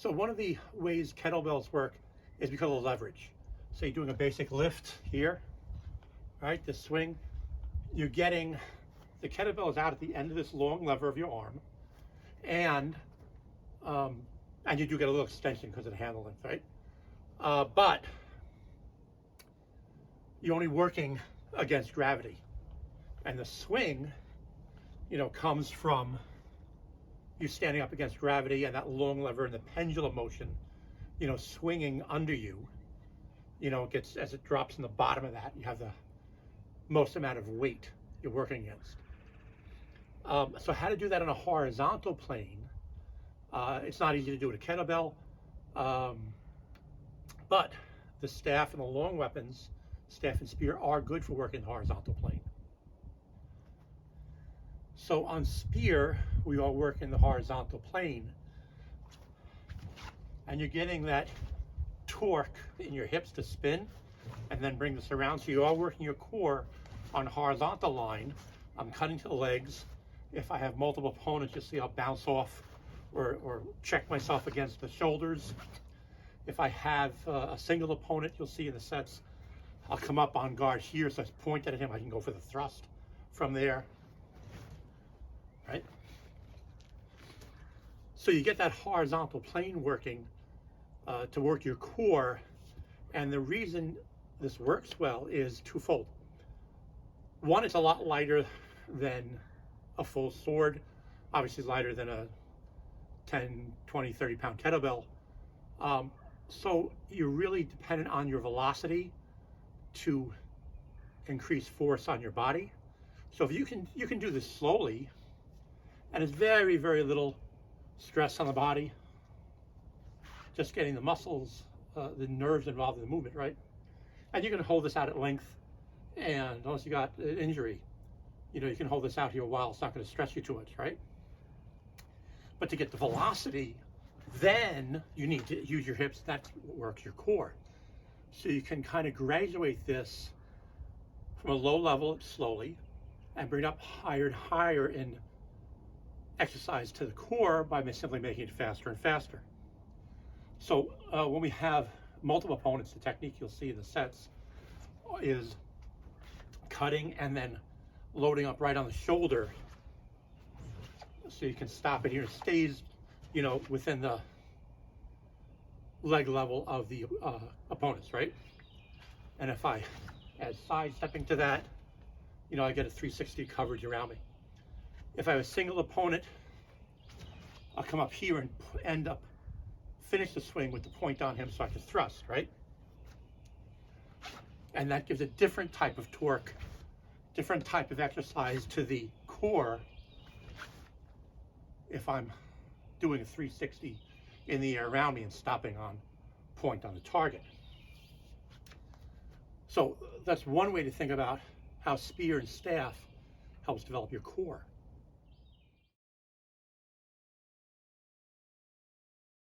So one of the ways kettlebells work is because of leverage. So you're doing a basic lift here, right? This swing, you're getting, the kettlebell is out at the end of this long lever of your arm, and you do get a little extension because of the handle length, right? But you're only working against gravity, and the swing, comes from you standing up against gravity and that long lever and the pendulum motion, swinging under you. It gets, as it drops in the bottom of that, you have the most amount of weight you're working against. So how to do that on a horizontal plane? It's not easy to do with a kettlebell, but the staff and the long weapons, staff and spear, are good for working the horizontal plane. So on spear, we all work in the horizontal plane, and you're getting that torque in your hips to spin and then bring this around. So you are working your core on a horizontal line. I'm cutting to the legs. If I have multiple opponents, you'll see I'll bounce off or check myself against the shoulders. If I have a single opponent, you'll see in the sets, I'll come up on guard here, so I point at him, I can go for the thrust from there, right? So you get that horizontal plane working to work your core, and the reason this works well is twofold. One, it's a lot lighter than a full sword, obviously lighter than a 10, 20, 30 pound kettlebell. So you're really dependent on your velocity to increase force on your body. So if you can do this slowly, and it's very, very little stress on the body, just getting the muscles, the nerves involved in the movement, right? And you can hold this out at length, and unless you got an injury, you can hold this out here a while. It's not going to stress you too much, right? But to get the velocity, then you need to use your hips. That works your core. So you can kind of graduate this from a low level slowly and bring it up higher and higher in exercise to the core by simply making it faster and faster. So when we have multiple opponents, the technique you'll see in the sets is cutting and then loading up right on the shoulder, so you can stop it here. It stays, within the leg level of the opponents, right? And if I add sidestepping to that, I get a 360 coverage around me. If I have a single opponent, I'll come up here and finish the swing with the point on him so I can thrust, right? And that gives a different type of torque, different type of exercise to the core if I'm doing a 360 in the air around me and stopping on point on the target. So that's one way to think about how spear and staff helps develop your core.